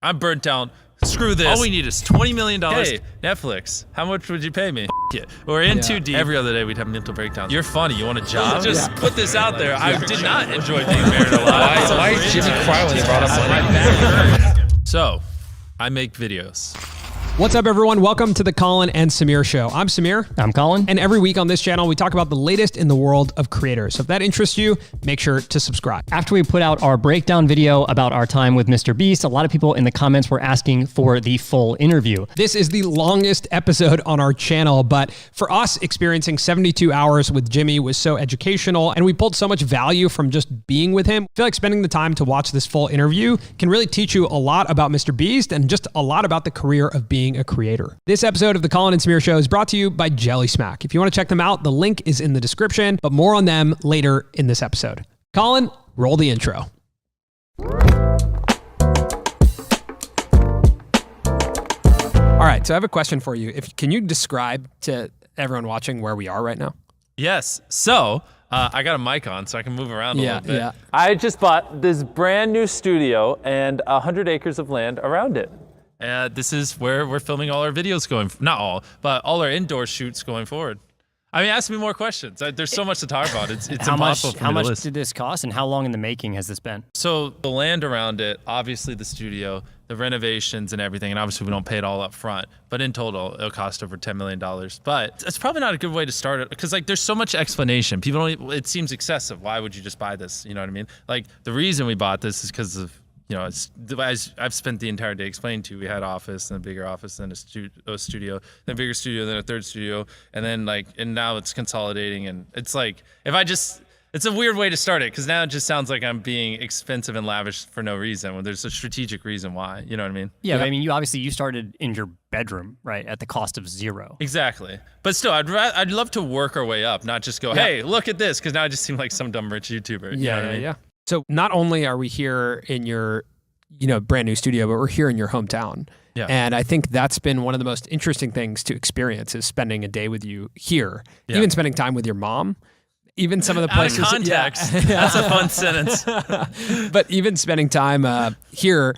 I'm burnt down. Screw this. All we need is $20 million. Hey, Netflix, how much would you pay me? It. We're in too deep. Every other day we'd have mental breakdowns. You're funny. You want a job? Just put this out there. I did not enjoy being married alive. Why is Jimmy cry when they brought up my back? So, I make videos. What's up, everyone? Welcome to the Colin and Samir Show. I'm Samir. I'm Colin. And every week on this channel, we talk about the latest in the world of creators. So if that interests you, make sure to subscribe. After we put out our breakdown video about our time with Mrbeast, a lot of people in the comments were asking for the full interview. This is the longest episode on our channel, but for us, experiencing 72 hours with Jimmy was so educational, and we pulled so much value from just being with him. I feel like spending the time to watch this full interview can really teach you a lot about Mrbeast and just a lot about the career of being a creator. This episode of the Colin and Samir Show is brought to you by Jelly Smack. If you want to check them out, the link is in the description, but more on them later in this episode. Colin, roll the intro. All right, so I have a question for you. Can you describe to everyone watching where we are right now? Yes. So, I got a mic on so I can move around a little bit. Yeah. I just bought this brand new studio and 100 acres of land around it. This is where we're filming all our videos going, not all, but all our indoor shoots going forward. I mean, ask me more questions. There's so much to talk about. It's impossible for me to list. How much did this cost, and how long in the making has this been? So the land around it, obviously the studio, the renovations and everything, and obviously we don't pay it all up front, but in total, it'll cost over $10 million. But it's probably not a good way to start it, because like there's so much explanation. People don't, it seems excessive. Why would you just buy this? You know what I mean? Like the reason we bought this is because of, you know, as I've spent the entire day explaining to you, we had office and a bigger office, then a studio, then a bigger studio, then a third studio, and then and now it's consolidating, and it's like, it's a weird way to start it, because now it just sounds like I'm being expensive and lavish for no reason, when there's a strategic reason why, you know what I mean? Yeah, I mean, you started in your bedroom, right, at the cost of zero. Exactly. But still, I'd love to work our way up, not just go, hey, look at this, because now I just seem like some dumb rich YouTuber. You know what I mean? Yeah. So not only are we here in your, brand new studio, but we're here in your hometown. Yeah. And I think that's been one of the most interesting things to experience is spending a day with you here, even spending time with your mom, even some of the places. Out of context. That's a fun sentence. But even spending time here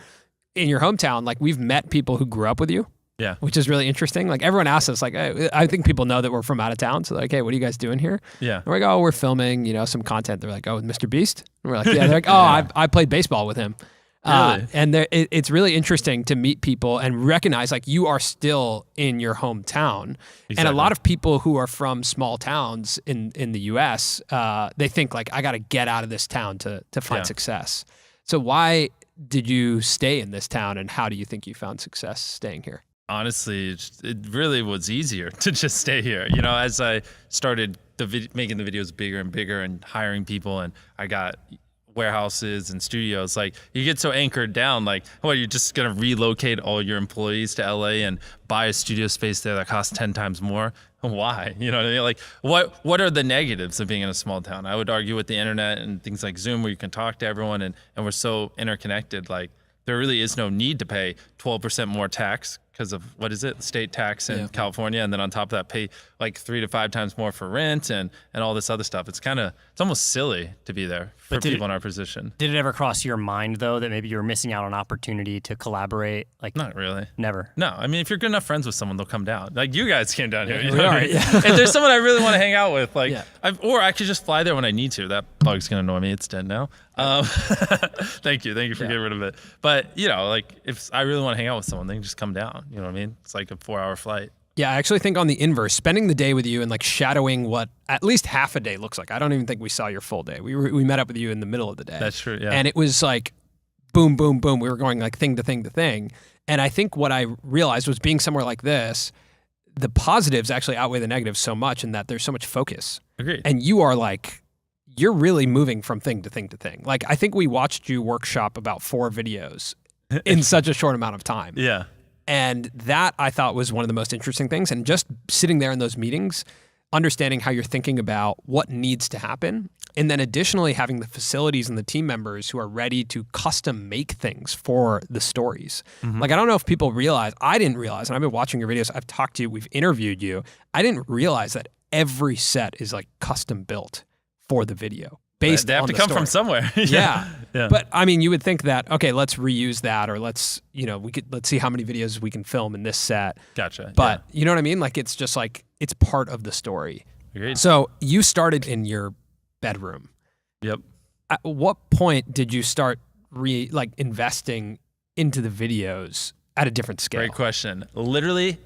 in your hometown, like we've met people who grew up with you. Yeah. Which is really interesting. Like everyone asks us, like, hey, I think people know that we're from out of town. So like, hey, what are you guys doing here? Yeah. And we're like, oh, we're filming, some content. They're like, oh, with Mrbeast? And we're like, yeah. They're like, oh, I played baseball with him. Really? And it's really interesting to meet people and recognize like you are still in your hometown. Exactly. And a lot of people who are from small towns in the US, they think like, I got to get out of this town to find success. So why did you stay in this town, and how do you think you found success staying here? Honestly, it really was easier to just stay here. As I started making the videos bigger and bigger and hiring people, and I got warehouses and studios, like you get so anchored down, like, you're just gonna relocate all your employees to LA and buy a studio space there that costs 10 times more? Why? You know what I mean? Like, what are the negatives of being in a small town? I would argue with the internet and things like Zoom, where you can talk to everyone and we're so interconnected, like there really is no need to pay 12% more tax because of, state tax in California, and then on top of that pay like 3 to 5 times more for rent and all this other stuff. It's almost silly to be there for people in our position. Did it ever cross your mind though that maybe you were missing out on opportunity to collaborate? Like, not really. Never. No, I mean, if you're good enough friends with someone, they'll come down. Like you guys came down here. We are. If there's someone I really want to hang out with, like, or I could just fly there when I need to. That bug's gonna annoy me. It's dead now. Thank you for getting rid of it. But like if I really want to hang out with someone, they can just come down. You know what I mean? It's like a 4-hour flight. Yeah, I actually think on the inverse, spending the day with you and like shadowing what at least half a day looks like. I don't even think we saw your full day. We met up with you in the middle of the day. That's true, yeah. And it was like boom, boom, boom. We were going like thing to thing to thing. And I think what I realized was being somewhere like this, the positives actually outweigh the negatives so much, in that there's so much focus. Agreed. And you are like, you're really moving from thing to thing to thing. Like I think we watched you workshop about 4 videos in such a short amount of time. Yeah. And that I thought was one of the most interesting things. And just sitting there in those meetings, understanding how you're thinking about what needs to happen. And then additionally, having the facilities and the team members who are ready to custom make things for the stories. Mm-hmm. Like, I don't know if people realize, I didn't realize, and I've been watching your videos, I've talked to you, we've interviewed you. I didn't realize that every set is like custom built for the video based They have on to the come story. from somewhere. Yeah. Yeah. But I mean, you would think that, okay, let's reuse that, or let's see how many videos we can film in this set. Gotcha. But you know what I mean? Like, it's just like, it's part of the story. Agreed. So you started in your bedroom. Yep. At what point did you start investing into the videos at a different scale? Great question. Literally,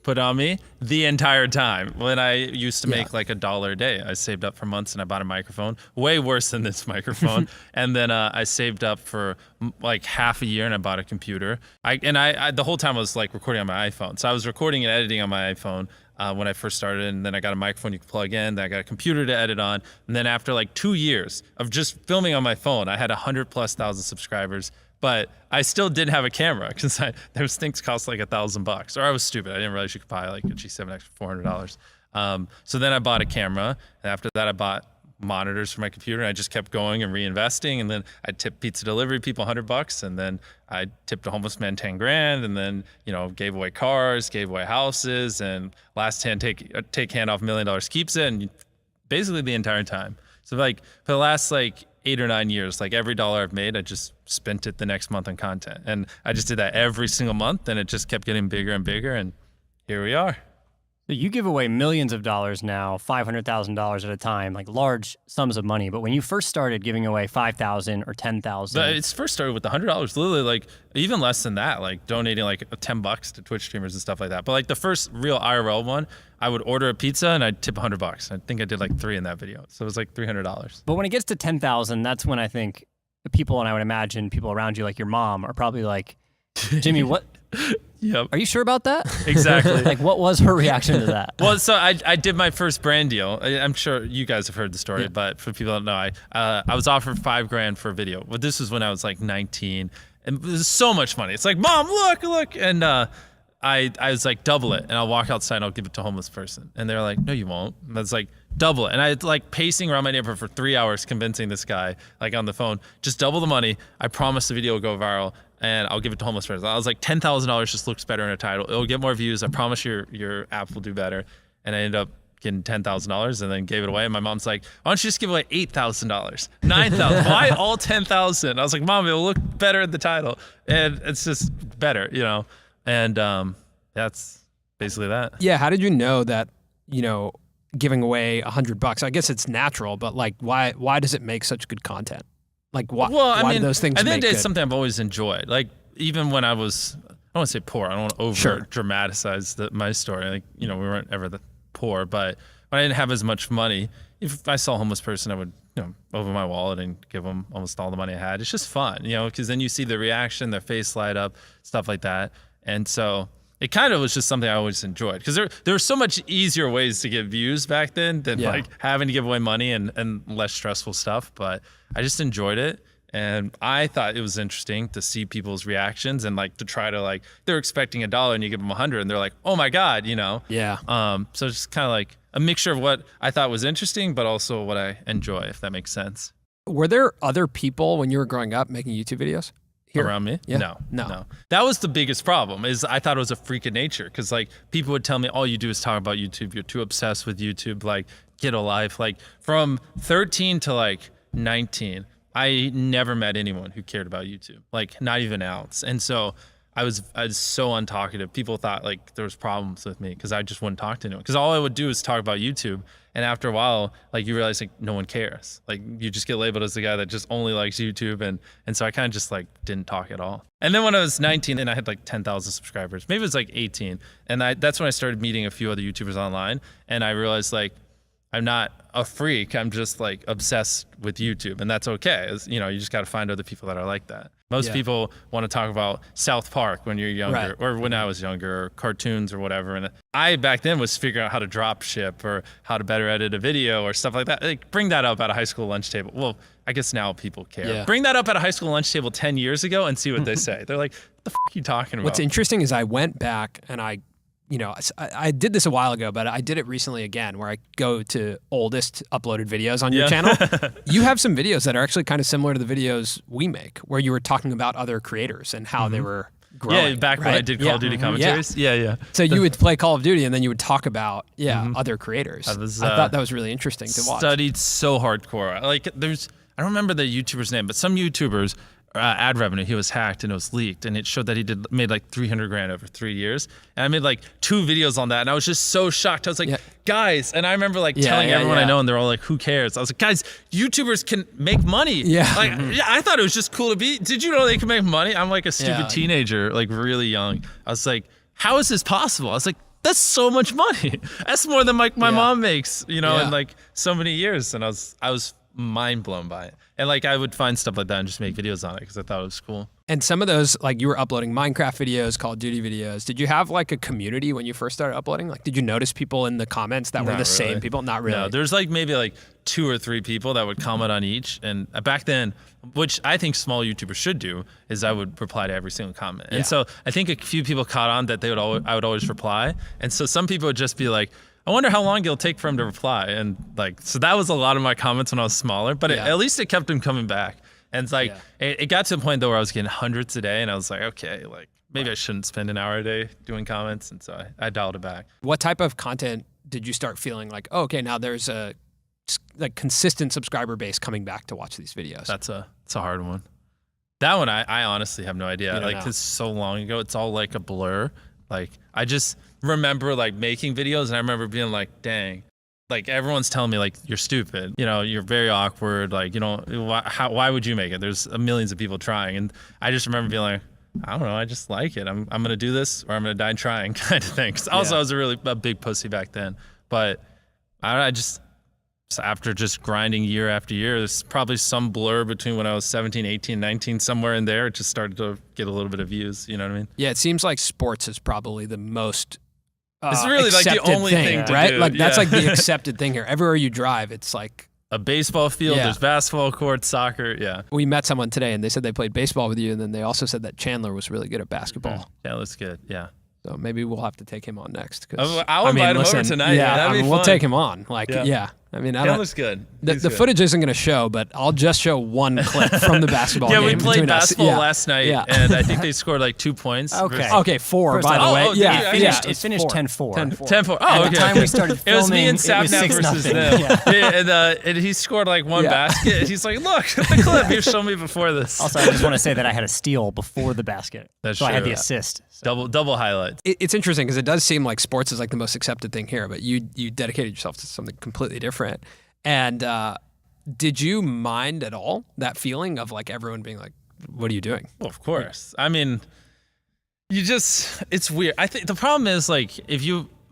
put on me the entire time. When I used to make like $1 a day, I saved up for months and I bought a microphone, way worse than this microphone. And then I saved up for like half a year and I bought a computer. I the whole time I was like recording on my iPhone. So I was recording and editing on my iPhone when I first started, and then I got a microphone you could plug in, then I got a computer to edit on. And then after like 2 years of just filming on my phone, I had 100,000+ subscribers. But I still didn't have a camera because those things cost like $1,000. Or I was stupid. I didn't realize you could buy like a G7X for $400. So then I bought a camera, and after that I bought monitors for my computer, and I just kept going and reinvesting. And then I tipped pizza delivery people $100, and then I tipped a homeless man 10 grand, and then gave away cars, gave away houses, and last hand take hand off $1 million keeps it, and basically the entire time. So like for the last like 8 or 9 years, like every dollar I've made, I just spent it the next month on content. And I just did that every single month, and it just kept getting bigger and bigger, and here we are. So you give away millions of dollars now, $500,000 at a time, like large sums of money. But when you first started giving away $5,000 or $10,000, But it's first started with $100, literally like even less than that, like donating like $10 to Twitch streamers and stuff like that. But like the first real IRL one, I would order a pizza and I'd tip $100. I think I did like 3 in that video, so it was like $300. but when it gets to 10,000, that's when I think the people, and I would imagine people around you, like your mom, are probably like, Jimmy, what? Yep. Are you sure about that? Exactly. Like, what was her reaction to that? Well, so I did my first brand deal. I'm sure you guys have heard the story, but for people that don't know, I was offered $5 grand for a video. But this was when I was like 19, and it was so much money. It's like, Mom, look, and I was like, double it, and I'll walk outside and I'll give it to a homeless person. And they're like, no, you won't. And I was like, double it. And I like pacing around my neighborhood for 3 hours, convincing this guy like on the phone, just double the money. I promise the video will go viral, and I'll give it to homeless person. I was like, $10,000 just looks better in a title. It'll get more views. I promise your app will do better. And I ended up getting $10,000 and then gave it away. And my mom's like, why don't you just give away $8,000, $9,000? Why all $10,000? I was like, Mom, it'll look better in the title, and it's just better, And that's basically that. Yeah. How did you know that, giving away $100? I guess it's natural, but like, why does it make such good content? Like, why do those things at the end make of the day, good? it's something I've always enjoyed. Like, even when I was, I don't want to say poor. I don't want to over dramatize my story. Like, we weren't ever that poor, but when I didn't have as much money, if I saw a homeless person, I would, open my wallet and give them almost all the money I had. It's just fun, because then you see the reaction, their face light up, stuff like that. And so it kind of was just something I always enjoyed, because there were so much easier ways to get views back then than like having to give away money and less stressful stuff. But I just enjoyed it. And I thought it was interesting to see people's reactions and like to try to like, they're expecting $1 and you give them 100 and they're like, oh my God, Yeah. So it's just kind of like a mixture of what I thought was interesting, but also what I enjoy, if that makes sense. Were there other people when you were growing up making YouTube videos? Here? Around me? Yeah. No. That was the biggest problem, is I thought it was a freak of nature, because like people would tell me, all you do is talk about YouTube. You're too obsessed with YouTube. Like, get a life. Like from 13 to like 19, I never met anyone who cared about YouTube, like not even an ounce. And so I was so untalkative. People thought like there was problems with me because I just wouldn't talk to anyone, because all I would do is talk about YouTube. And after a while, like you realize like no one cares. Like you just get labeled as the guy that just only likes YouTube. And so I kind of just like didn't talk at all. And then when I was 19, and I had like 10,000 subscribers, maybe it was like 18. And that's when I started meeting a few other YouTubers online. And I realized like, I'm not a freak. I'm just like obsessed with YouTube, and that's okay. You just got to find other people that are like that. Most people want to talk about South Park when you're younger, or when I was younger, or cartoons or whatever. And I back then was figuring out how to drop ship or how to better edit a video or stuff like that. Like bring that up at a high school lunch table. Well, I guess now people care. Yeah. Bring that up at a high school lunch table 10 years ago and see what they say. They're like, what the f are you talking about? What's interesting is I went back and I did this a while ago, but I did it recently again, where I go to oldest uploaded videos on your channel. You have some videos that are actually kind of similar to the videos we make, where you were talking about other creators and how they were growing. Yeah, back when I did Call of Duty commentaries. Yeah. So you would play Call of Duty and then you would talk about other creators. I thought that was really interesting to watch. Studied so hardcore. Like I don't remember the YouTuber's name, but some YouTubers ad revenue, he was hacked and it was leaked, and it showed that he made like 300 grand over 3 years. And I made like 2 videos on that, and I was just so shocked. I was like, guys, and I remember like telling everyone I know, and they're all like, who cares? I was like, guys, YouTubers can make money. Like, I thought it was just cool to be. Did you know they can make money? I'm like a stupid teenager, like really young. I was like, how is this possible? I was like, that's so much money. That's more than like my mom makes, you know, in like so many years. And I was mind blown by it. And like I would find stuff like that and just make videos on it because I thought it was cool. And some of those, like you were uploading Minecraft videos, Call of Duty videos. Did you have like a community when you first started uploading? Like, did you notice people in the comments that were the same people? Not really. No, there's like maybe like 2 or 3 people that would comment on each. And back then, which I think small YouTubers should do, is I would reply to every single comment. And so I think a few people caught on that I would always reply. And so some people would just be like, I wonder how long it'll take for him to reply. And like, so that was a lot of my comments when I was smaller, but at least it kept him coming back. And it's like, it got to the point though where I was getting hundreds a day, and I was like, okay, like maybe I shouldn't spend an hour a day doing comments. And so I dialed it back. What type of content did you start feeling like, oh, okay, now there's a like consistent subscriber base coming back to watch these videos? It's a hard one. That one, I honestly have no idea. Like, it's so long ago, it's all like a blur. Like, I just remember like making videos, and I remember being like, dang, like everyone's telling me like, you're stupid, you know, you're very awkward, like, you know, why would you make it? There's millions of people trying. And I just remember being like, I don't know, I just like it. I'm gonna do this or I'm gonna die trying kind of thing. 'Cause also I was a big pussy back then. But I just, after just grinding year after year, there's probably some blur between when I was 17, 18, 19, somewhere in there, it just started to get a little bit of views, you know what I mean? Yeah, it seems like sports is probably the most it's really like the only thing to right? do. Like that's like the accepted thing here. Everywhere you drive, it's like a baseball field, there's basketball courts, soccer, We met someone today and they said they played baseball with you, and then they also said that Chandler was really good at basketball. Yeah, that's good, So maybe we'll have to take him on next. I'll invite him over tonight. Yeah, that'd be fun. We'll take him on. Like, I mean, that looks good. The footage isn't going to show, but I'll just show one clip from the basketball game. We played basketball last night, and I think they scored like 2 points. Okay, 4, by the way. It finished 10-4. 10-4. Oh, At the time we started filming, it was me and Sapnap versus them. And he scored like 1 basket. He's like, look, the clip you showed me before this. Also, I just want to say that I had a steal before the basket. That's so true. I had the assist. So. Double highlights. It's interesting because it does seem like sports is like the most accepted thing here, but you dedicated yourself to something completely different. And did you mind at all that feeling of like everyone being like, what are you doing? Well, of course. I mean, it's weird. I think the problem is like,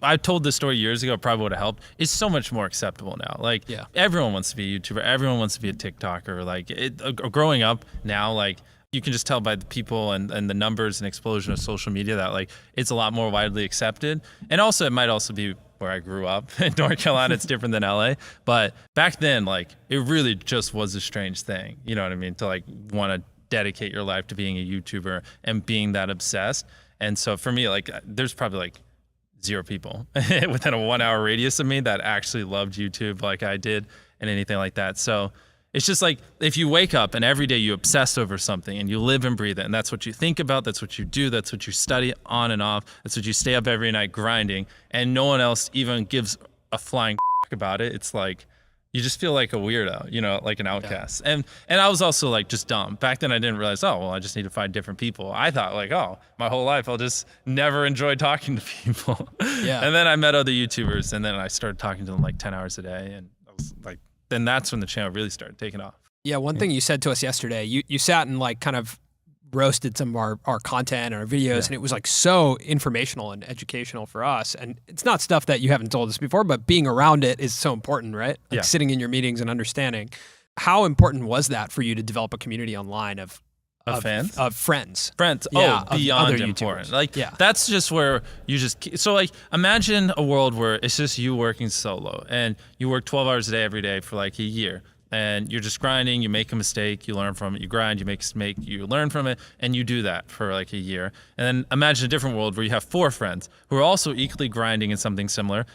I told this story years ago, it probably would have helped. It's so much more acceptable now. Like everyone wants to be a YouTuber. Everyone wants to be a TikToker. Like growing up now, like you can just tell by the people and the numbers and explosion of social media that like it's a lot more widely accepted. And also it might also be where I grew up in North Carolina. It's different than LA. But back then, like it really just was a strange thing. You know what I mean? To like want to dedicate your life to being a YouTuber and being that obsessed. And so for me, like there's probably like 0 people within a 1-hour radius of me that actually loved YouTube like I did and anything like that. So it's just like if you wake up and every day you obsess over something and you live and breathe it, and that's what you think about, that's what you do, that's what you study on and off, that's what you stay up every night grinding, and no one else even gives a flying about it. It's like you just feel like a weirdo, you know, like an outcast. And I was also like just dumb. Back then I didn't realize, oh, well, I just need to find different people. I thought like, oh, my whole life I'll just never enjoy talking to people. And then I met other YouTubers, and then I started talking to them like 10 hours a day, and I was like, then that's when the channel really started taking off. Yeah, one thing you said to us yesterday, you sat and like kind of roasted some of our content and our videos, and it was like so informational and educational for us. And it's not stuff that you haven't told us before, but being around it is so important, right? Like sitting in your meetings and understanding. How important was that for you to develop a community online of fans? Of friends. Friends. Yeah, beyond other important. YouTubers. Like, that's just where you just, so like, imagine a world where it's just you working solo and you work 12 hours a day every day for like a year. And you're just grinding, you make a mistake, you learn from it, you grind, you make a mistake, you learn from it, and you do that for like a year. And then imagine a different world where you have 4 friends who are also equally grinding in something similar.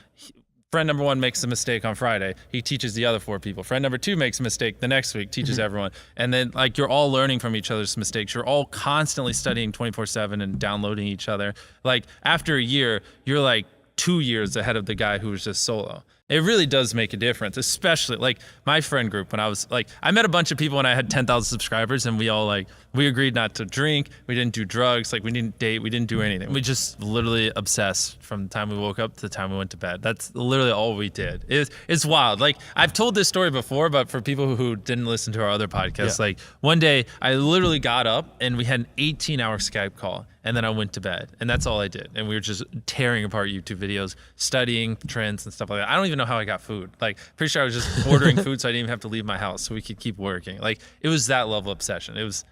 friend number 1 makes a mistake on Friday. He teaches the other 4 people. Friend number 2 makes a mistake the next week, teaches everyone. And then like you're all learning from each other's mistakes. You're all constantly studying 24/7 and downloading each other. Like after a year, you're like 2 years ahead of the guy who was just solo. It really does make a difference, especially like my friend group when I was like, I met a bunch of people when I had 10,000 subscribers and we all like, we agreed not to drink, we didn't do drugs, like we didn't date, we didn't do anything. We just literally obsessed from the time we woke up to the time we went to bed. That's literally all we did. It's wild. Like I've told this story before, but for people who didn't listen to our other podcasts, like one day I literally got up and we had an 18-hour Skype call. And then I went to bed, and that's all I did. And we were just tearing apart YouTube videos, studying trends and stuff like that. I don't even know how I got food. Like, pretty sure I was just ordering food so I didn't even have to leave my house so we could keep working. Like, it was that level of obsession. It was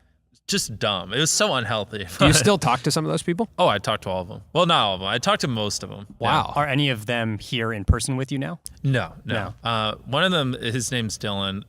just dumb. It was so unhealthy. Do you still talk to some of those people? Oh, I talked to all of them. Well, not all of them. I talked to most of them. Wow. Are any of them here in person with you now? No. One of them, his name's Dylan.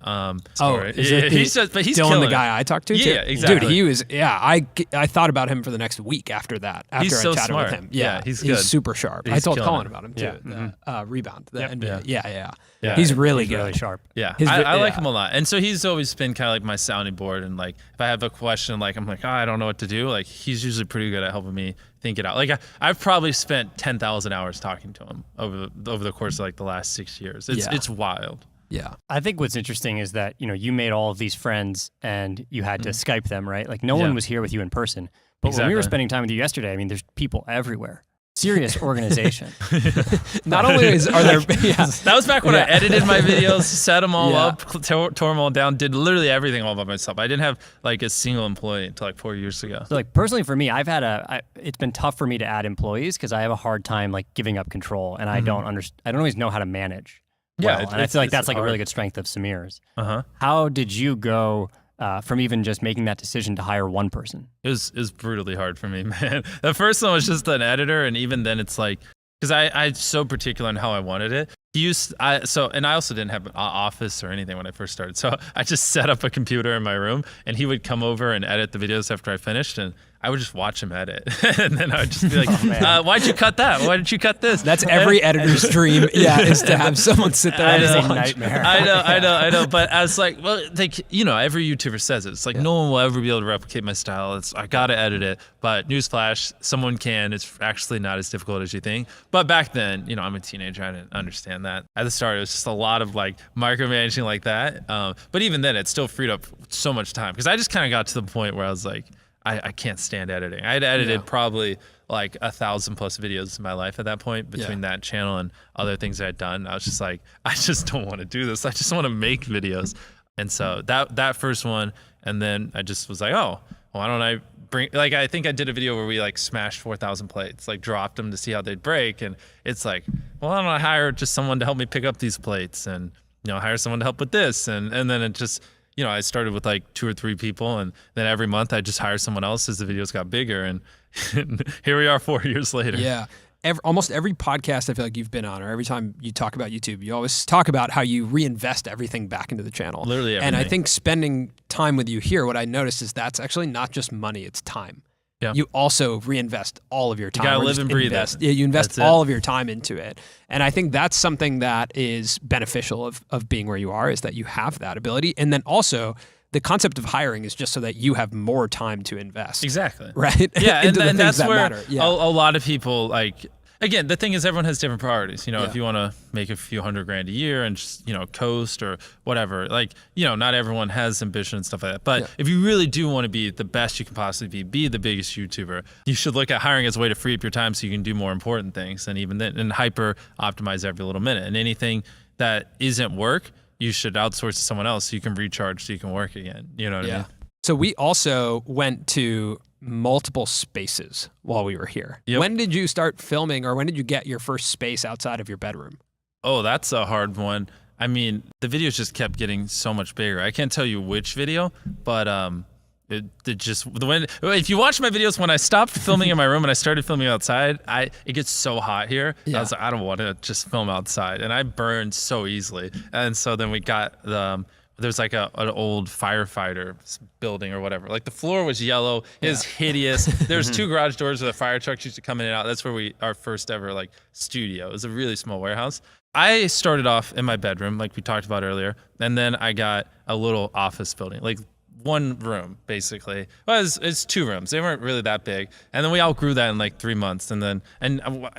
He's he's Dylan, killing the it. guy I talked to? Yeah, too? exactly. Dude, he was, I thought about him for the next week after that, after He's I so chatted smart. with him. Yeah, he's good. He's super sharp. I He's told killing Colin it. about him too, the Rebound, the NBA. Yeah. Yeah. He's really He's good. really sharp. Yeah, His I like yeah. him a lot. And so he's always been kind of like my sounding board. And like, if I have a question, like, I'm like, I don't know what to do. Like, he's usually pretty good at helping me think it out. Like, I've probably spent 10,000 hours talking to him over the course of like the last 6 years. It's wild. Yeah. I think what's interesting is that, you made all of these friends and you had to Skype them, right? Like no one was here with you in person. But when we were spending time with you yesterday, I mean, there's people everywhere. Serious organization. Not only are there, That was back when I edited my videos, set them all up, tore them all down, did literally everything all by myself. I didn't have like a single employee until like 4 years ago. So like personally for me, it's been tough for me to add employees because I have a hard time like giving up control and I don't always know how to manage. Yeah, well. And I feel like that's like a really good strength of Samir's. How did you go from even just making that decision to hire one person? It was brutally hard for me, man. The first one was just an editor, and even then it's like, because I'm so particular on how I wanted it. And I also didn't have an office or anything when I first started. So I just set up a computer in my room, and he would come over and edit the videos after I finished, and I would just watch him edit. And then I would just be like, why'd you cut that? Why didn't you cut this? that's every editor's dream, is to have someone sit there and That is a watch. nightmare. I know. But I was like, well, like, every YouTuber says it. It's like, no one will ever be able to replicate my style. I got to edit it. But newsflash, someone can. It's actually not as difficult as you think. But back then, I'm a teenager. I didn't understand that. At the start, it was just a lot of like micromanaging like that. But even then, it still freed up so much time. Because I just kind of got to the point where I was like, I can't stand editing. I had edited probably like 1,000+ videos in my life at that point between that channel and other things I had done. I was just like, I just don't want to do this. I just want to make videos. And so that first one, and then I just was like, oh, why don't I I think I did a video where we like smashed 4,000 plates, like dropped them to see how they'd break. And it's like, well, why don't I hire just someone to help me pick up these plates and, hire someone to help with this. And then it just, I started with like 2 or 3 people, and then every month I just hired someone else as the videos got bigger, and here we are 4 years later. Yeah. Almost every podcast I feel like you've been on, or every time you talk about YouTube, you always talk about how you reinvest everything back into the channel. Literally everything. And I think spending time with you here, what I noticed is that's actually not just money, it's time. Yeah. You also reinvest all of your time. You gotta or live just and breathe invest. it. Yeah, you invest That's it. all of your time into it. And I think that's something that is beneficial of being where you are, is that you have that ability. And then also, the concept of hiring is just so that you have more time to invest. Exactly. Right? Yeah, Into the and things that's that where matter. Yeah. a lot of people like. Again, the thing is, everyone has different priorities. If you want to make a few $100,000 a year and just, coast or whatever, like, not everyone has ambition and stuff like that. But if you really do want to be the best you can possibly be the biggest YouTuber, you should look at hiring as a way to free up your time so you can do more important things, and even then, and hyper optimize every little minute. And anything that isn't work, you should outsource to someone else so you can recharge so you can work again. You know what I mean? So we also went to multiple spaces while we were here. Yep. When did you start filming, or when did you get your first space outside of your bedroom? Oh, that's a hard one. I mean, the videos just kept getting so much bigger. I can't tell you which video, but it just if you watch my videos, when I stopped filming in my room and I started filming outside, it gets so hot here. I was like, I don't want to just film outside, and I burn so easily. And so then we got there's like an old firefighter building or whatever. Like the floor was yellow. It was hideous. There's 2 garage doors where the fire trucks used to come in and out. That's where our first ever like studio. It was a really small warehouse. I started off in my bedroom, like we talked about earlier, and then I got a little office building, like one room, basically. Well, it's 2 rooms. They weren't really that big. And then we outgrew that in like 3 months. And then,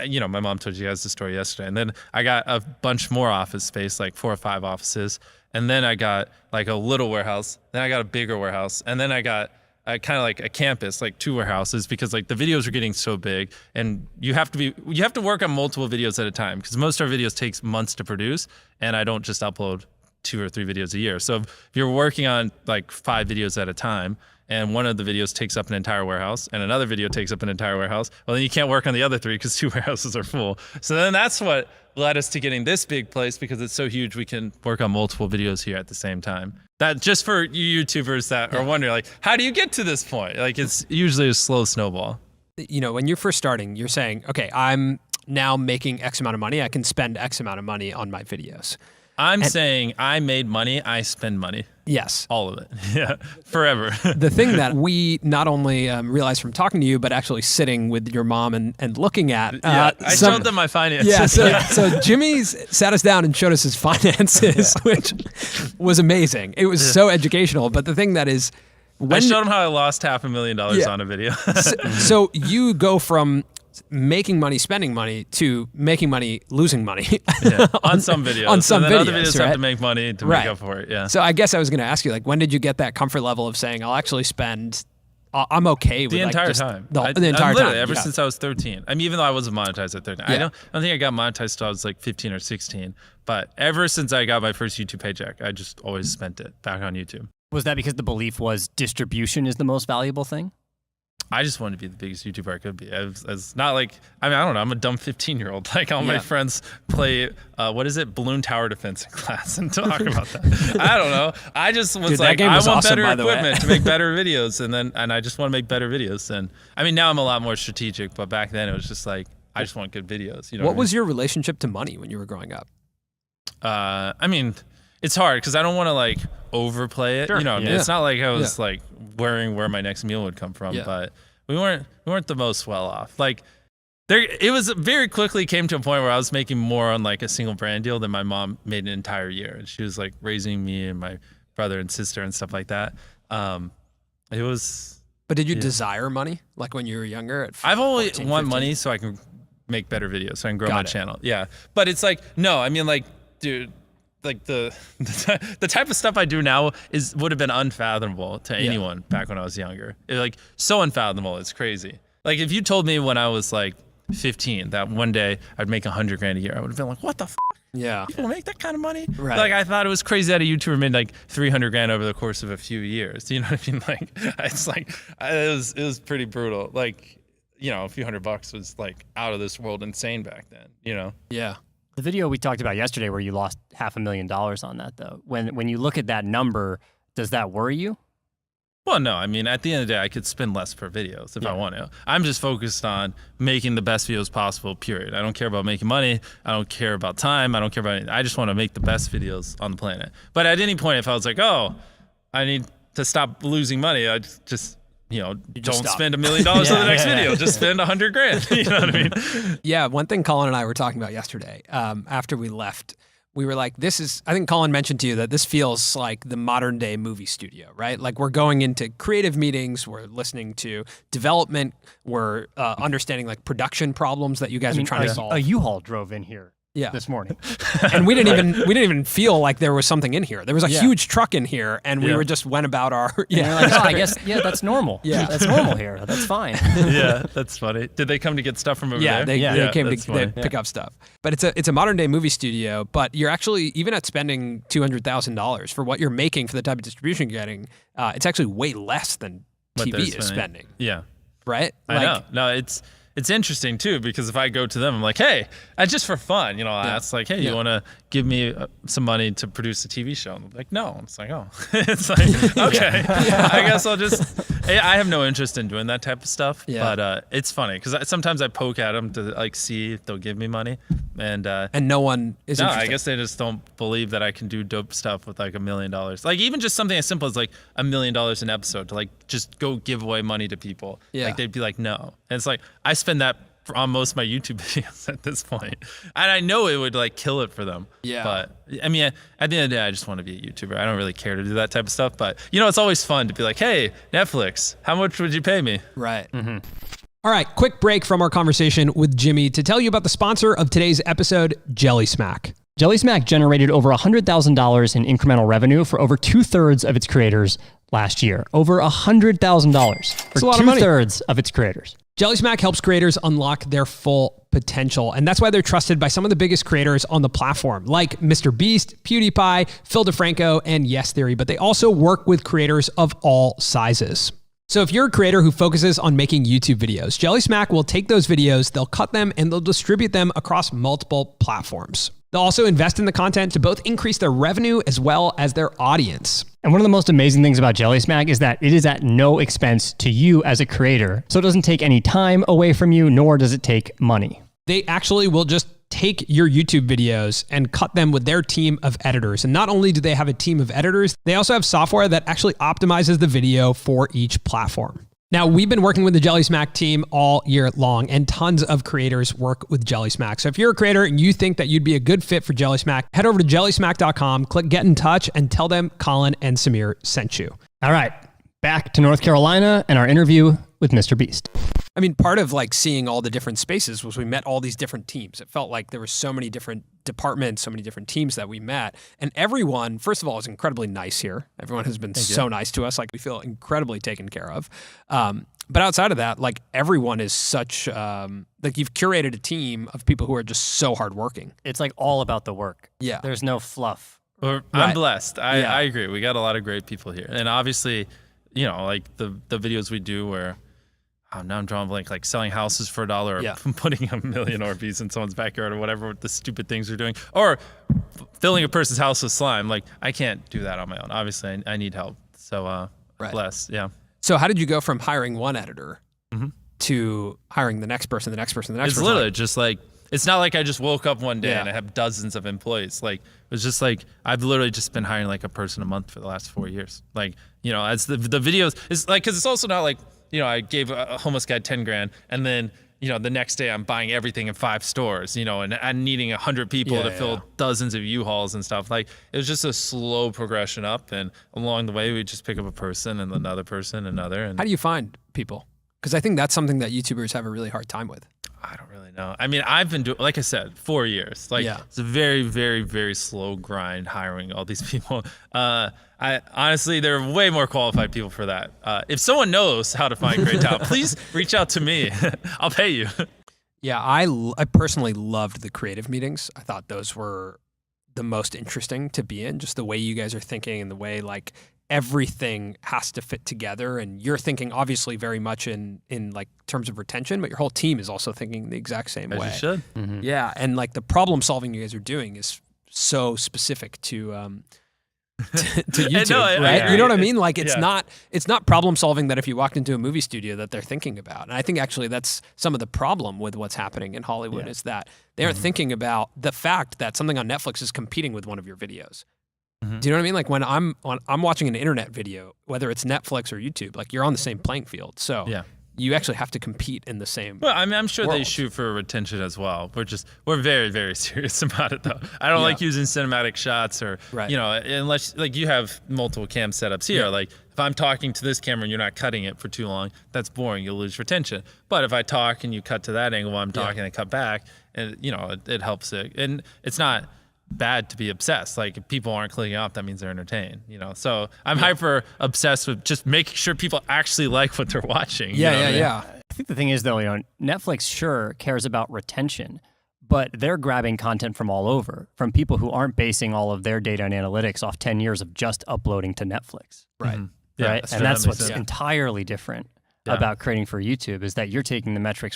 you know, my mom told you guys the story yesterday. And then I got a bunch more office space, like 4 or 5 offices. And then I got like a little warehouse. Then I got a bigger warehouse. And then I got kind of like a campus, like 2 warehouses, because like the videos are getting so big, and you have to work on multiple videos at a time, because most of our videos takes months to produce, and I don't just upload 2 or 3 videos a year. So if you're working on like 5 videos at a time, and one of the videos takes up an entire warehouse, and another video takes up an entire warehouse, well, then you can't work on the other 3 because 2 warehouses are full. So then that's what led us to getting this big place, because it's so huge we can work on multiple videos here at the same time. That just for you YouTubers that are wondering, like, how do you get to this point? Like, it's usually a slow snowball. You know, when you're first starting, you're saying, okay, I'm now making X amount of money. I can spend X amount of money on my videos. I'm saying I made money, I spend money. Yes. All of it. Yeah. Forever. The thing that we not only realized from talking to you, but actually sitting with your mom and looking at. I showed them my finances. Yeah. So Jimmy sat us down and showed us his finances, which was amazing. It was so educational. But the thing that is, I showed him how I lost $500,000 on a video. so you go from making money, spending money, to making money, losing money. on some videos. On some and then other videos right? have to make money to make up for it. Yeah. So I guess I was going to ask you, like, when did you get that comfort level of saying, I'll actually spend, I'm okay with the like, entire just time. The entire time. Ever since I was 13. I mean, even though I wasn't monetized at 13. I don't think I got monetized until I was like 15 or 16. But ever since I got my first YouTube paycheck, I just always spent it back on YouTube. Was that because the belief was distribution is the most valuable thing? I just wanted to be the biggest YouTuber I could be. I was not like, I mean, I don't know. I'm a dumb 15-year-old. Like, all my friends play, what is it? Balloon tower defense in class and talk about that. I don't know. I just was like, I want awesome, better equipment to make better videos. And I just want to make better videos. And I mean, now I'm a lot more strategic, but back then it was just like, I just want good videos. You know what was your relationship to money when you were growing up? I mean, it's hard because I don't want to like overplay it. Sure. You know, what I mean? It's not like I was like worrying where my next meal would come from, but we weren't the most well off. Like it was very quickly came to a point where I was making more on like a single brand deal than my mom made an entire year, and she was like raising me and my brother and sister and stuff like that. It was. But did you desire money like when you were younger? I've always want money so I can make better videos, so I can grow my channel. Yeah, but it's like no, I mean like, dude. Like the type of stuff I do now would have been unfathomable to anyone back when I was younger. Like so unfathomable, it's crazy. Like if you told me when I was like 15 that one day I'd make $100,000 a year, I would have been like, what the f? Yeah. People make that kind of money? Right. Like I thought it was crazy that a YouTuber made like $300,000 over the course of a few years. You know what I mean? Like it's like it was pretty brutal. Like, you know, a few $100 was like out of this world insane back then, you know? Yeah. The video we talked about yesterday where you lost $500,000 on that, though, when you look at that number, does that worry you? Well, no. I mean, at the end of the day, I could spend less per videos if I want to. I'm just focused on making the best videos possible, period. I don't care about making money. I don't care about time. I don't care about anything. I just want to make the best videos on the planet. But at any point, if I was like, oh, I need to stop losing money, I just... You know, don't spend $1 million on the next video. Just spend $100,000. You know what I mean? Yeah. One thing Colin and I were talking about yesterday, after we left, we were like, I think Colin mentioned to you that this feels like the modern day movie studio, right? Like we're going into creative meetings, we're listening to development, we're understanding like production problems that you guys are trying to solve. A U-Haul drove in here. This morning, and we didn't even feel like there was something in here. There was a huge truck in here, and we were just went about our. Yeah, like, oh, I guess that's normal. Yeah, that's normal here. That's fine. Yeah, that's funny. Did they come to get stuff from over there? They came to pick up stuff. But it's a modern day movie studio. But you're actually even at spending $200,000 for what you're making for the type of distribution you're getting. It's actually way less than what TV is spending. Yeah, right. I know. No, it's interesting too, because if I go to them, I'm like, hey, just for fun, you know, it's like, hey, you want to give me some money to produce a TV show? And I'm like, no. It's like, oh, it's like, okay, I guess I'll just, I have no interest in doing that type of stuff, but it's funny because sometimes I poke at them to like see if they'll give me money. And no one is interested. I guess they just don't believe that I can do dope stuff with like $1 million. Like even just something as simple as like $1 million an episode to like just go give away money to people. Like they'd be like, no. And it's like, I spend that on most of my YouTube videos at this point. And I know it would like kill it for them. Yeah. But I mean, at the end of the day, I just want to be a YouTuber. I don't really care to do that type of stuff. But you know, it's always fun to be like, hey, Netflix, how much would you pay me? Right. All right, quick break from our conversation with Jimmy to tell you about the sponsor of today's episode, Jelly Smack. Jelly Smack generated over $100,000 in incremental revenue for over 2/3 of its creators last year. Over $100,000 for a lot of money. 2/3 of its creators. Jelly Smack helps creators unlock their full potential, and that's why they're trusted by some of the biggest creators on the platform, like Mrbeast, PewDiePie, Phil DeFranco, and Yes Theory, but they also work with creators of all sizes. So if you're a creator who focuses on making YouTube videos, Jelly Smack will take those videos, they'll cut them, and they'll distribute them across multiple platforms. They'll also invest in the content to both increase their revenue as well as their audience. And one of the most amazing things about Jelly Smack is that it is at no expense to you as a creator. So it doesn't take any time away from you, nor does it take money. They actually will just take your YouTube videos and cut them with their team of editors. And not only do they have a team of editors, they also have software that actually optimizes the video for each platform. Now, we've been working with the Jelly Smack team all year long, and tons of creators work with Jelly Smack. So if you're a creator and you think that you'd be a good fit for Jelly Smack, head over to jellysmack.com, click get in touch, and tell them Colin and Samir sent you. All right, back to North Carolina and our interview with Mrbeast. I mean, part of like seeing all the different spaces was we met all these different teams. It felt like there were so many different departments, so many different teams that we met. And everyone, first of all, is incredibly nice here. Everyone has been so nice to us. Like we feel incredibly taken care of. But outside of that, like everyone is such, like you've curated a team of people who are just so hardworking. It's like all about the work. Yeah. There's no fluff. I'm blessed. I agree. We got a lot of great people here. And obviously, you know, like the videos we do where, now I'm drawing a blank, like selling houses for $1 or putting 1 million Orbeez in someone's backyard or whatever the stupid things we're doing, or filling a person's house with slime. Like I can't do that on my own. Obviously, I need help. So blessed. Yeah. So how did you go from hiring one editor to hiring the next person, the next person, the next person? It's literally just like, it's not like I just woke up one day and I have dozens of employees. Like, it was just like, I've literally just been hiring like a person a month for the last 4 years. Like, you know, as the videos, it's like, cause it's also not like, you know, I gave a homeless guy 10 grand and then, you know, the next day I'm buying everything in 5 stores, you know, and I'm needing 100 people to fill dozens of U-Hauls and stuff. Like, it was just a slow progression up. And along the way, we just pick up a person and another person, another. And how do you find people? Because I think that's something that YouTubers have a really hard time with. I don't really know. I mean, I've been doing, like I said, 4 years. Like, it's a very, very, very slow grind hiring all these people. I honestly, there are way more qualified people for that. If someone knows how to find great talent, please reach out to me. I'll pay you. Yeah, I personally loved the creative meetings. I thought those were the most interesting to be in, just the way you guys are thinking and the way like everything has to fit together. And you're thinking obviously very much in like terms of retention, but your whole team is also thinking the exact same way. As you should. Yeah, and like the problem solving you guys are doing is so specific to YouTube, right? You know what I mean? Like it's not problem solving that if you walked into a movie studio that they're thinking about. And I think actually that's some of the problem with what's happening in Hollywood is that they're thinking about the fact that something on Netflix is competing with one of your videos. Do you know what I mean? Like when I'm watching an internet video, whether it's Netflix or YouTube, like you're on the same playing field. So you actually have to compete in the same. Well, I mean, I'm sure world. they shoot for retention as well. We're very, very serious about it though. I don't like using cinematic shots or, you know, unless like you have multiple cam setups here. Like if I'm talking to this camera and you're not cutting it for too long, that's boring. You'll lose retention. But if I talk and you cut to that angle while I'm talking and cut back, and you know, it helps it. And it's not bad to be obsessed. Like if people aren't clicking off, that means they're entertained, you know? So I'm hyper obsessed with just making sure people actually like what they're watching. Yeah. I think the thing is though, you know, Netflix sure cares about retention, but they're grabbing content from all over, from people who aren't basing all of their data and analytics off 10 years of just uploading to Netflix. Right. Yeah, right. And that's what's entirely different about creating for YouTube is that you're taking the metrics